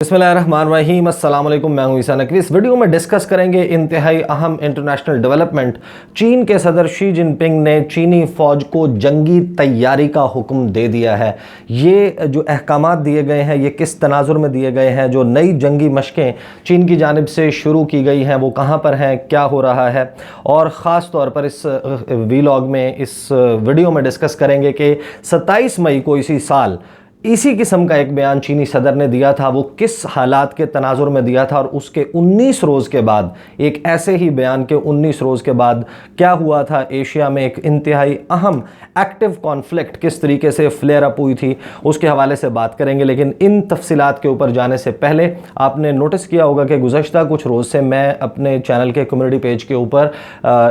बिस्मिल्लाहिर्रहमानिर्रहीम, अस्सलाम वालेकुम। मैं हूं ईसा नकवी। इस वीडियो में डिस्कस करेंगे इंतहाई अहम इंटरनेशनल डेवलपमेंट। चीन के सदर शी जिनपिंग ने चीनी फ़ौज को जंगी तैयारी का हुक्म दे दिया है। ये जो अहकामात दिए गए हैं ये किस तनाजुर में दिए गए हैं, जो नई जंगी मशकें चीन की जानिब से शुरू की गई हैं वो कहाँ पर हैं, क्या हो रहा है, और ख़ास तौर पर इस वीलॉग में, इस वीडियो में डिस्कस करेंगे कि 27 मई को इसी साल इसी किस्म का एक बयान चीनी सदर ने दिया था। वो किस हालात के तनाजुर में दिया था और उसके 19 रोज़ के बाद, एक ऐसे ही बयान के 19 रोज़ के बाद क्या हुआ था। एशिया में एक इंतहाई अहम एक्टिव कॉन्फ्लिक्ट किस तरीके से फ्लेयर अप हुई थी, उसके हवाले से बात करेंगे। लेकिन इन तफसीलात के ऊपर जाने से पहले आपने नोटिस किया होगा कि गुज़श्ता कुछ रोज़ से मैं अपने चैनल के कम्युनिटी पेज के ऊपर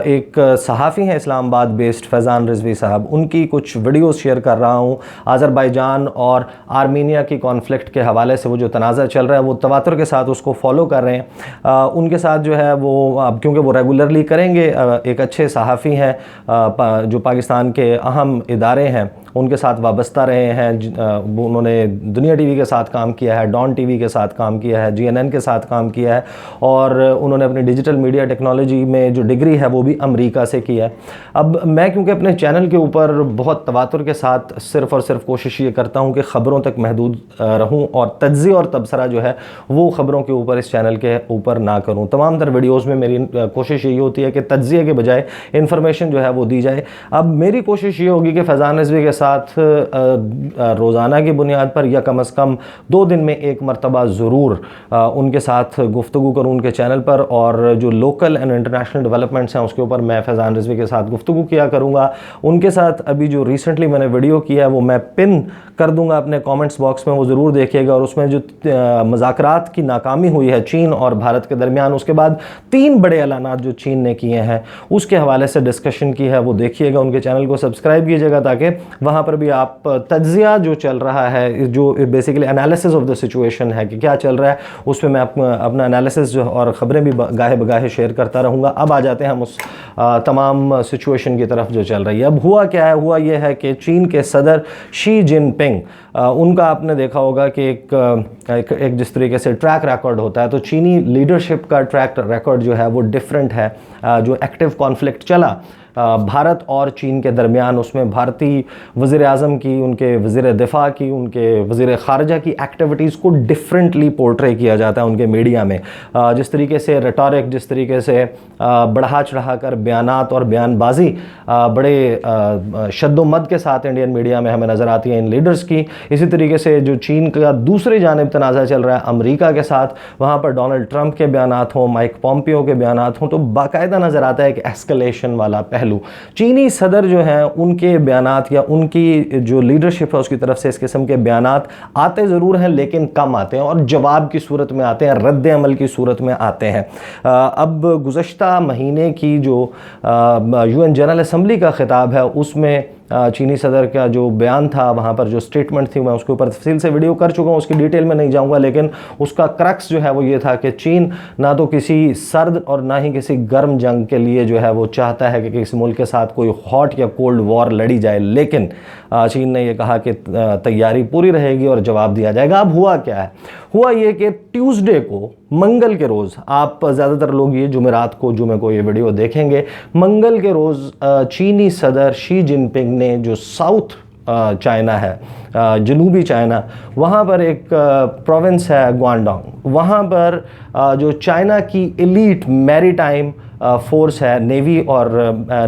एक सहाफ़ी हैं इस्लामाबाद बेस्ड फैज़ान रिजवी साहब, उनकी कुछ वीडियोज़ शेयर कर रहा हूँ। आज़रबाईजान और आर्मीनिया की कॉन्फ्लिक्ट के हवाले से वो जो तनाज़ा चल रहा है वो तवातुर के साथ उसको फॉलो कर रहे हैं। उनके साथ जो है वो अब क्योंकि वो रेगुलरली करेंगे, एक अच्छे सहाफ़ी हैं जो पाकिस्तान के अहम इदारे हैं उनके साथ वाबस्ता रहे हैं। उन्होंने दुनिया टीवी के साथ काम किया है, डॉन टीवी के साथ काम किया है, GNN के साथ काम किया है, और उन्होंने अपनी डिजिटल मीडिया टेक्नोलॉजी में जो डिग्री है वो भी अमेरिका से की है। अब मैं क्योंकि अपने चैनल के ऊपर बहुत तवातुर के साथ सिर्फ़ और सिर्फ कोशिश ये करता हूँ कि ख़बरों तक महदूद रहूँ और तज्ज़िया और तबसरा जो है वो ख़बरों के ऊपर इस चैनल के ऊपर ना करूँ। तमाम तर वीडियोज़ में मेरी कोशिश यही होती है कि तज्ज़िया के बजाय इन्फॉर्मेशन जो है वो दी जाए। अब मेरी कोशिश ये होगी कि फैज़ान रिजवी के साथ रोज़ाना की बुनियाद पर या कम अज़ कम 2 दिन में एक मरतबा ज़रूर उनके साथ गुफ्तगू करूँ उनके चैनल पर, और जो लोकल एंड इंटरनेशनल डेवलपमेंट्स हैं उसके ऊपर मैं फैज़ान रिजवी के साथ गुफ्तगू किया करूँगा। उनके साथ अभी जो रिसेंटली मैंने वीडियो किया है वो मैं पिन कर दूंगा अपने कमेंट्स बॉक्स में, वो ज़रूर देखिएगा। और उसमें जो मुज़ाकरात की नाकामी हुई है चीन और भारत के दरमियान, उसके बाद 3 बड़े ऐलानात जो चीन ने किए हैं उसके हवाले से डिस्कशन की है, वो देखिएगा। उनके चैनल को सब्सक्राइब कीजिएगा ताकि वहाँ पर भी आप तज्ज़िया जो चल रहा है, जो basically analysis of the situation है कि क्या चल रहा है, उसमें मैं अपना एनालिसिस जो और ख़बरें भी गाहे बगाहे शेयर करता रहूँगा। अब आ जाते हैं हम उस तमाम सिचुएशन की तरफ जो चल रही है। अब हुआ क्या है, हुआ ये है कि चीन के सदर शी जिनपिंग, उनका आपने देखा होगा कि एक जिस तरीके से ट्रैक रिकॉर्ड होता है, तो चीनी लीडरशिप का ट्रैक रिकॉर्ड जो है वो डिफरेंट है। जो एक्टिव कॉन्फ्लिक्ट चला भारत और चीन के दरमियान, उसमें भारतीय वज़ीर आज़म की, उनके वज़ीर दिफ़ा की, उनके वज़ीर ख़ारजा की एक्टिविटीज़ को डिफरेंटली पोर्ट्रे किया जाता है उनके मीडिया में। जिस तरीके से रेटोरिक, जिस तरीके से बढ़ा चढ़ा कर बयानात और बयानबाजी बड़े शद्दोमद के साथ इंडियन मीडिया में हमें नज़र आती है इन लीडर्स की। इसी तरीके से जो चीन का दूसरी जानिब तनाज़ा चल रहा है अमेरिका के साथ, वहाँ पर डोनाल्ड ट्रंप के बयानात हों, माइक पॉम्पियो के बयानात हों, तो बाकायदा नज़र आता है कि एस्केलेशन वाला पहलू चीनी सदर जो हैं उनके बयानात या उनकी जो लीडरशिप है उसकी तरफ से इस किस्म के बयानात आते ज़रूर हैं लेकिन कम आते हैं और जवाब की सूरत में आते हैं, रद्द अमल की सूरत में आते हैं। अब गुज़श्ता महीने की जो UN जनरल असम्बली का खिताब है उसमें चीनी सदर का जो बयान था, वहाँ पर जो स्टेटमेंट थी, मैं उसके ऊपर तफसील से वीडियो कर चुका हूँ, उसकी डिटेल में नहीं जाऊँगा। लेकिन उसका क्रक्स जो है वो ये था कि चीन ना तो किसी सर्द और ना ही किसी गर्म जंग के लिए जो है वो चाहता है कि किसी मुल्क के साथ कोई हॉट या कोल्ड वॉर लड़ी जाए, लेकिन चीन ने यह कहा कि तैयारी पूरी रहेगी और जवाब दिया जाएगा। अब हुआ क्या है, हुआ ये कि ट्यूसडे को, मंगल के रोज़, आप ज़्यादातर लोग ये जुमे को ये वीडियो देखेंगे, मंगल के रोज़ चीनी सदर शी जिनपिंग ने जो साउथ चाइना है, जनूबी चाइना, वहाँ पर एक प्रोविंस है ग्वांगडोंग, वहाँ पर जो चाइना की एलीट मैरीटाइम फोर्स है, नेवी और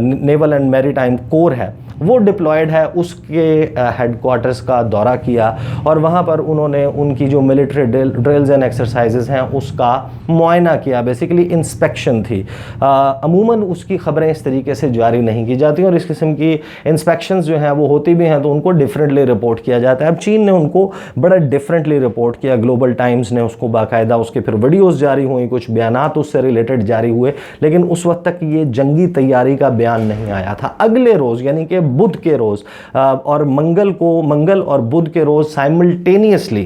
नेवल एंड मैरीटाइम कोर है, वो डिप्लॉयड है, उसके हेडक्वार्टर्स का दौरा किया और वहाँ पर उन्होंने उनकी जो मिलिट्री ड्रिल्स एंड एक्सरसाइजेज़ हैं उसका मुआयना किया। बेसिकली इंस्पेक्शन थी। अमूमन उसकी ख़बरें इस तरीके से जारी नहीं की जाती और इस किस्म की इंस्पेक्शंस जो हैं वो होती भी हैं तो उनको डिफरेंटली रिपोर्ट किया जाता है। अब चीन ने उनको बड़ा डिफरेंटली रिपोर्ट किया, ग्लोबल टाइम्स ने उसको बाकायदा, उसके फिर वीडियोज़ जारी हुई, कुछ बयानात उससे रिलेटेड जारी हुए, लेकिन उस वक्त तक ये जंगी तैयारी का बयान नहीं आया था। अगले रोज़ यानी कि बुध के रोज़ और मंगल और बुध के रोज़ साइमल्टेनियसली,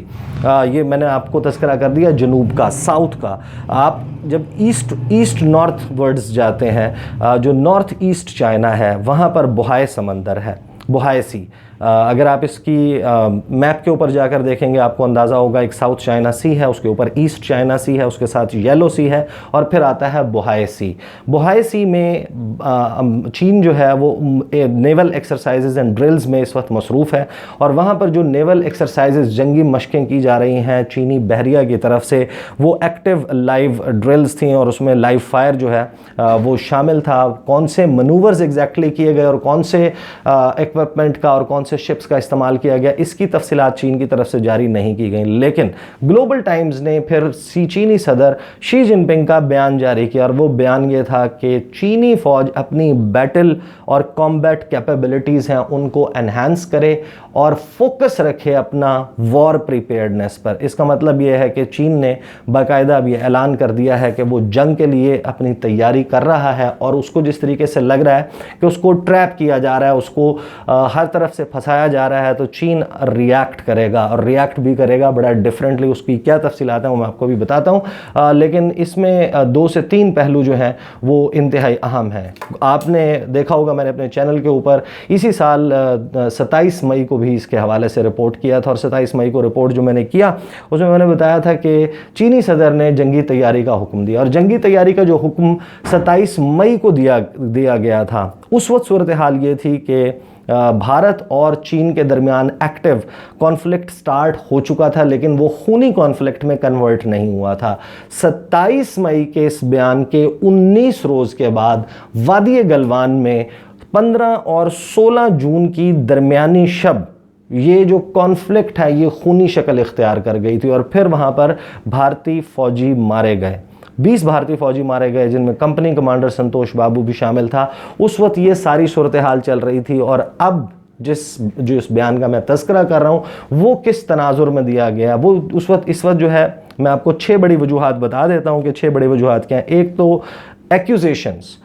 ये मैंने आपको तस्करा कर दिया जनूब का, साउथ का। आप जब ईस्ट नॉर्थ वर्ड्स जाते हैं, जो नॉर्थ ईस्ट चाइना है वहाँ पर बुहाई समंदर है, बुहाई सी, अगर आप इसकी मैप के ऊपर जाकर देखेंगे आपको अंदाज़ा होगा, एक साउथ चाइना सी है, उसके ऊपर ईस्ट चाइना सी है, उसके साथ येलो सी है, और फिर आता है बोहाई सी। बोहाई सी में चीन जो है वो नेवल एक्सरसाइजेज एंड ड्रिल्स में इस वक्त मसरूफ़ है, और वहाँ पर जो नेवल एक्सरसाइजेज जंगी मशकें की जा रही हैं चीनी बहरिया की तरफ से, वो एक्टिव लाइव ड्रिल्स थी और उसमें लाइव फायर जो है वो शामिल था। कौन से मनूवर्स एग्जैक्टली किए गए और कौन से इक्विपमेंट का और कौन से शिप्स का इस्तेमाल किया गया, इसकी तफसीलात चीन की तरफ से जारी नहीं की गई। लेकिन ग्लोबल टाइम्स ने फिर चीनी सदर शी जिनपिंग का बयान जारी किया, और वो बयान ये था कि चीनी फ़ौज अपनी बैटल और कॉम्बैट कैपेबिलिटीज़ हैं उनको एनहांस करे और फोकस रखे अपना वॉर प्रिपेयर्डनेस पर। इसका मतलब ये है कि चीन ने बाकायदा अब ये ऐलान कर दिया है कि वो जंग के लिए अपनी तैयारी कर रहा है, और उसको जिस तरीके से लग रहा है कि उसको ट्रैप किया जा रहा है, उसको हर तरफ से फंसाया जा रहा है, तो चीन रिएक्ट करेगा, और रिएक्ट भी करेगा बड़ा डिफरेंटली। उसकी क्या तफसीलात हैं वो मैं आपको भी बताता हूँ, लेकिन इसमें 2 से 3 पहलू जो हैं वो इंतहाई अहम हैं। आपने देखा होगा मैंने अपने चैनल के ऊपर इसी साल 27 मई को भी इसके हवाले से रिपोर्ट किया था, और 27 मई को रिपोर्ट जो मैंने किया उसमें मैंने बताया था कि चीनी सदर ने जंगी तैयारी का हुक्म दिया, और जंगी तैयारी का जो हुक्म 27 मई को दिया गया था, उस वक्त सूरत हाल ये थी कि भारत और चीन के दरमियान एक्टिव कॉन्फ्लिक्ट स्टार्ट हो चुका था, लेकिन वो खूनी कॉन्फ्लिक्ट में कन्वर्ट नहीं हुआ था। 27 मई के इस बयान के 19 रोज़ के बाद वादी गलवान में 15 और 16 जून की दरमियानी शब ये जो कॉन्फ्लिक्ट है ये खूनी शक्ल इख्तियार कर गई थी, और फिर वहाँ पर भारतीय फ़ौजी मारे गए। 20 भारतीय फौजी मारे गए, जिनमें कंपनी कमांडर संतोष बाबू भी शामिल था। उस वक्त ये सारी सूरत हाल चल रही थी, और अब जो इस बयान का मैं तज़किरा कर रहा हूँ वो किस तनाजुर में दिया गया, वो इस वक्त जो है मैं आपको 6 बड़ी वजूहात बता देता हूँ कि 6 बड़ी वजूहात क्या हैं। एक तो एक्यूजेशंस,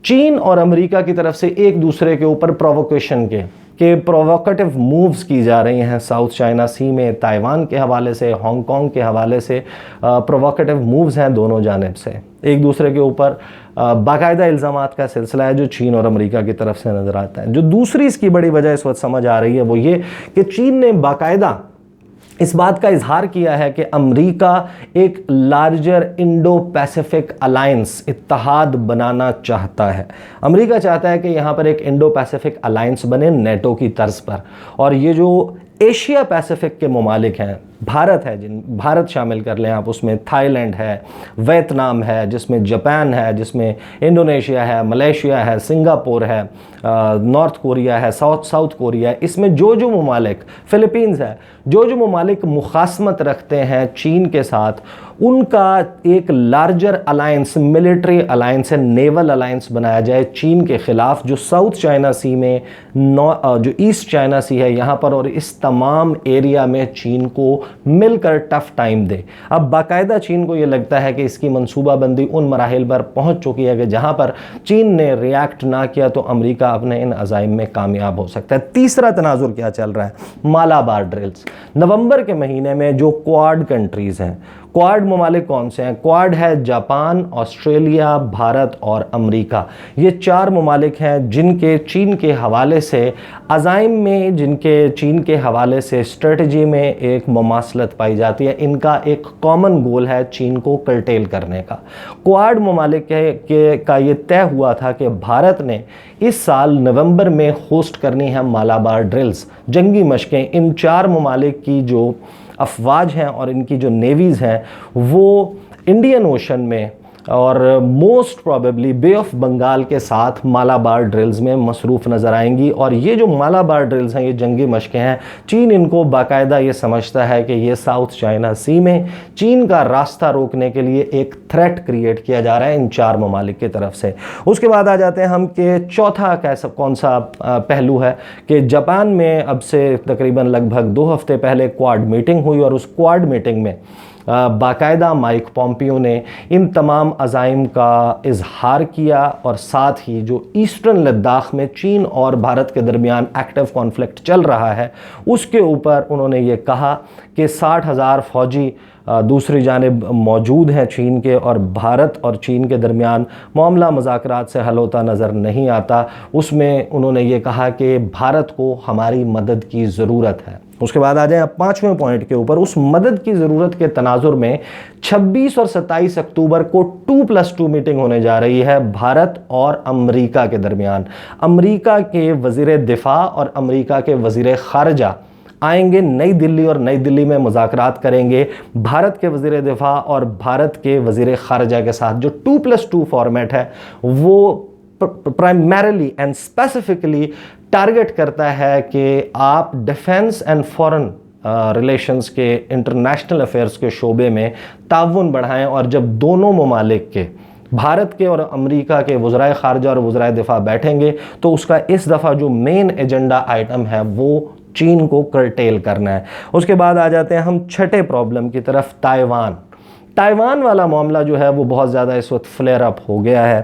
चीन और अमेरिका की तरफ से एक दूसरे के ऊपर प्रोवोकेशन के प्रोवोकेटिव मूव्स की जा रही हैं साउथ चाइना सी में, ताइवान के हवाले से, हांगकांग के हवाले से प्रोवोकेटिव मूव्स हैं दोनों जानिब से। एक दूसरे के ऊपर बाकायदा इल्ज़ामात का सिलसिला है जो चीन और अमेरिका की तरफ से नज़र आता है। जो दूसरी इसकी बड़ी वजह इस वक्त समझ आ रही है वो ये कि चीन ने बाकायदा इस बात का इजहार किया है कि अमेरिका एक लार्जर इंडो पैसिफिक अलायंस इत्तेहाद बनाना चाहता है। अमेरिका चाहता है कि यहाँ पर एक इंडो पैसिफिक अलायंस बने नेटो की तर्ज पर, और ये जो एशिया पैसिफिक के ममालिक हैं, भारत है, भारत शामिल कर लें आप, उसमें थाईलैंड है, वियतनाम है, जिसमें जापान है, जिसमें इंडोनेशिया है, मलेशिया है, सिंगापुर है, नॉर्थ कोरिया है, साउथ कोरिया है, इसमें जो ममालिक, फिलीपींस है, जो ममालिक मुखासमत रखते हैं चीन के साथ, उनका एक लार्जर अलायंस, मिलिट्री अलायंस है, नेवल अलायंस बनाया जाए चीन के ख़िलाफ़, जो साउथ चाइना सी में, जो ईस्ट चाइना सी है यहाँ पर, और इस तमाम एरिया में चीन को मिलकर टफ टाइम दे। अब बाकायदा चीन को ये लगता है कि इसकी मनसूबाबंदी उन मराहिल पर पहुँच चुकी है कि जहाँ पर चीन ने रिएक्ट ना किया तो अमेरिका अपने इन अज़ाइम में कामयाब हो सकता है। तीसरा तनाजुर क्या चल रहा है, मालाबार ड्रिल्स। नवंबर के महीने में जो क्वाड कंट्रीज़ हैं, क्वाड ममालिक कौन से हैं? क्वाड है जापान, ऑस्ट्रेलिया, भारत और अमेरिका। ये 4 ममालिक हैं जिनके चीन के हवाले से अज़ाइम में, जिनके चीन के हवाले से स्ट्रेटजी में एक ममासलत पाई जाती है। इनका एक कॉमन गोल है चीन को कर्टेल करने का। क्वाड ममालिक का ये तय हुआ था कि भारत ने इस साल नवंबर में होस्ट करनी है मालाबार ड्रिल्स, जंगी मशकें। इन 4 ममालिक की जो अफवाज हैं और इनकी जो नेवीज़ हैं वो इंडियन ओशन में और most probably Bay of Bengal के साथ मालाबार ड्रिल्स में मसरूफ़ नज़र आएंगी। और ये जो मालाबार ड्रिल्स हैं, ये जंगी मशकें हैं, चीन इनको बाकायदा ये समझता है कि ये साउथ चाइना सी में चीन का रास्ता रोकने के लिए एक थ्रेट क्रिएट किया जा रहा है इन 4 ममालिक की तरफ से। उसके बाद आ जाते हैं हम कि चौथा कौन सा पहलू है कि जापान में अब से तकरीबन लगभग 2 हफ्ते पहले क्वाड मीटिंग हुई, और उस क्वाड मीटिंग में बाकायदा माइक पॉम्पियो ने इन तमाम अज़ाइम का इजहार किया, और साथ ही जो ईस्टर्न लद्दाख में चीन और भारत के दरमियान एक्टिव कॉन्फ्लिक्ट चल रहा है उसके ऊपर उन्होंने ये कहा कि 60,000 फ़ौजी दूसरी जानिब मौजूद हैं चीन के, और भारत और चीन के दरमियान मामला मुज़ाकरात से हल होता नज़र नहीं आता। उसमें उन्होंने ये कहा कि भारत को हमारी मदद की ज़रूरत है। उसके बाद आ जाए अब 5वें पॉइंट के ऊपर। उस मदद की ज़रूरत के तनाजुर में 26 और 27 अक्टूबर को 2+2 मीटिंग होने जा रही है भारत और अमेरिका के दरमियान। अमेरिका के वज़ीर दिफा और अमेरिका के वज़ीर ख़ारजा आएंगे नई दिल्ली, और नई दिल्ली में मुज़ाकरात करेंगे भारत के वज़ीर दिफा और भारत के वज़ीर ख़ारजा के साथ। जो 2+2 फॉर्मेट है वो प्राइमरीली एंड स्पेसिफिकली टारगेट करता है कि आप डिफेंस एंड फॉरेन रिलेशंस के, इंटरनेशनल अफेयर्स के शोबे में ताउन बढ़ाएं। और जब दोनों ममालिक के, भारत के और अमेरिका के वज़राए ख़ारजा और वज़राए दिफा बैठेंगे तो उसका इस दफ़ा जो मेन एजेंडा आइटम है वो चीन को कर्टेल करना है। उसके बाद आ जाते हैं हम छठे प्रॉब्लम की तरफ, ताइवान। ताइवान वाला मामला जो है वो बहुत ज़्यादा इस वक्त फ्लेयर अप हो गया है।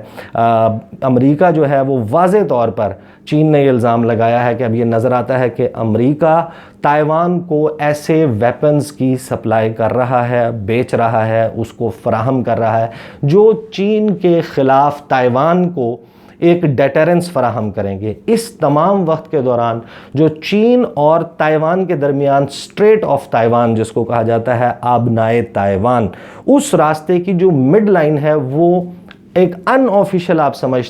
अमेरिका जो है वो वाज़े तौर पर, चीन ने ये इल्ज़ाम लगाया है कि अब ये नज़र आता है कि अमेरिका ताइवान को ऐसे वेपन्स की सप्लाई कर रहा है, बेच रहा है, उसको फराहम कर रहा है जो चीन के ख़िलाफ़ ताइवान को एक डेटरेंस फराहम करेंगे। इस तमाम वक्त के दौरान जो चीन और ताइवान के दरमियान स्ट्रेट ऑफ ताइवान जिसको कहा जाता है, आबनाए ताइवान, उस रास्ते की जो मिड लाइन है वो एक अनऑफिशियल, आप समझ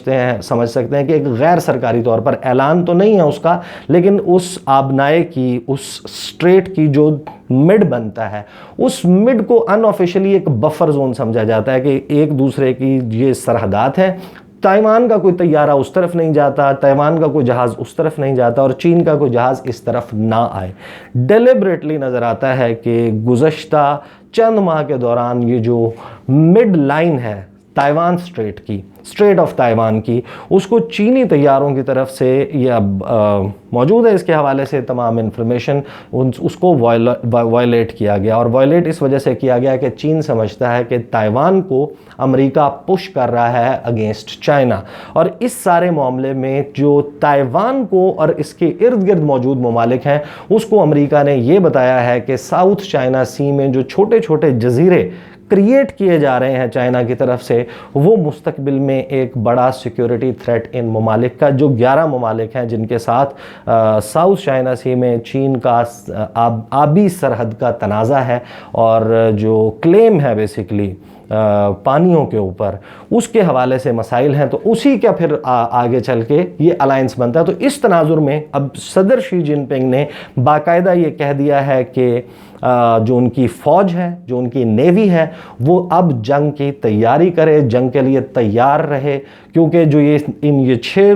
सकते हैं कि एक गैर सरकारी तौर पर, ऐलान तो नहीं है उसका, लेकिन उस आबनाए की, उस स्ट्रेट की जो मिड बनता है, उस मिड को अनऑफिशियली एक बफर जोन समझा जाता है कि एक दूसरे की ये सरहदात हैं। ताइवान का कोई तैयारा उस तरफ नहीं जाता, ताइवान का कोई जहाज़ उस तरफ नहीं जाता, और चीन का कोई जहाज़ इस तरफ ना आए। डेलिबरेटली नज़र आता है कि गुज़श्ता चंद माह के दौरान ये जो मिड लाइन है ताइवान स्ट्रेट की, स्ट्रेट ऑफ ताइवान की, उसको चीनी तैयारों की तरफ से ये अब मौजूद है। इसके हवाले से तमाम इन्फॉर्मेशन उसको वायलेट किया गया, और वायलेट इस वजह से किया गया कि चीन समझता है कि ताइवान को अमेरिका पुश कर रहा है अगेंस्ट चाइना, और इस सारे मामले में जो ताइवान को और इसके इर्द गिर्द मौजूद ममालिक हैं उसको अमेरिका ने यह बताया है कि साउथ चाइना सी में जो छोटे छोटे जजीरे क्रिएट किए जा रहे हैं चाइना की तरफ से, वो मुस्तकबिल में एक बड़ा सिक्योरिटी थ्रेट इन ममालिक का, जो 11 ममालिक हैं जिनके साथ साउथ चाइना सी में चीन का आबी सरहद का तनाज़ा है, और जो क्लेम है बेसिकली पानियों के ऊपर, उसके हवाले से मसाइल हैं। तो उसी का फिर आगे चल के ये अलायंस बनता है। तो इस तनाजुर में अब सदर शी जिनपिंग ने बाकायदा ये कह दिया है कि जो उनकी फ़ौज है, जो उनकी नेवी है, वो अब जंग की तैयारी करे, जंग के लिए तैयार रहे, क्योंकि जो ये 6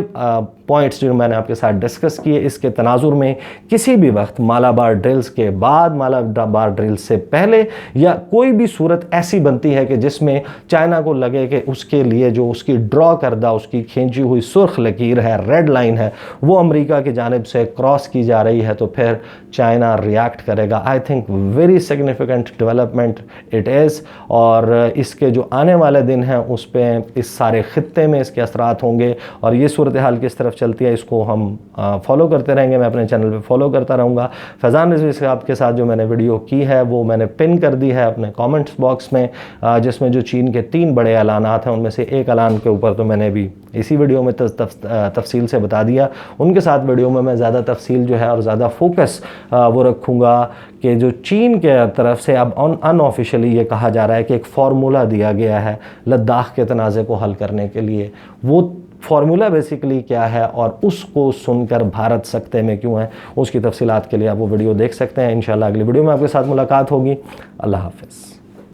पॉइंट्स जो मैंने आपके साथ डिस्कस किए, इसके तनाजुर में किसी भी वक्त मालाबार ड्रिल्स के बाद, मालाबार ड्रिल्स से पहले, या कोई भी सूरत ऐसी बनती है कि जिसमें चाइना को लगे कि उसके लिए जो उसकी ड्रॉ करदा, उसकी खींची हुई सुर्ख लकीर है, रेड लाइन है, वो अमेरिका की जानिब से क्रॉस की जा रही है, तो फिर चाइना रिएक्ट करेगा। I think very significant development it is, और इसके जो आने वाले दिन हैं उस पर इस सारे ख़ित्ते में इसके असरात होंगे, और ये सूरत हाल किस तरफ चलती है इसको हम फॉलो करते रहेंगे। मैं अपने चैनल पे फॉलो करता रहूँगा। फैज़ान रिजवी साहब के साथ जो मैंने वीडियो की है वो मैंने पिन कर दी है अपने कमेंट्स बॉक्स में, जिसमें जो चीन के 3 बड़े ऐलानात हैं उनमें से एक ऐलान के ऊपर तो मैंने भी इसी वीडियो में तफसील से बता दिया। उनके साथ वीडियो में मैं ज़्यादा तफसील जो है और ज़्यादा फोकस वो रखूँगा कि जो चीन के तरफ से अब अनऑफिशियली ये कहा जा रहा है कि एक फ़ॉर्मूला दिया गया है लद्दाख के तनाज़े को हल करने के लिए, वो फार्मूला बेसिकली क्या है और उसको सुनकर भारत सख्ते में क्यों है, उसकी तफसीलात के लिए आप वो वीडियो देख सकते हैं। इंशाल्लाह अगली वीडियो में आपके साथ मुलाकात होगी। अल्लाह हाफ़िज़।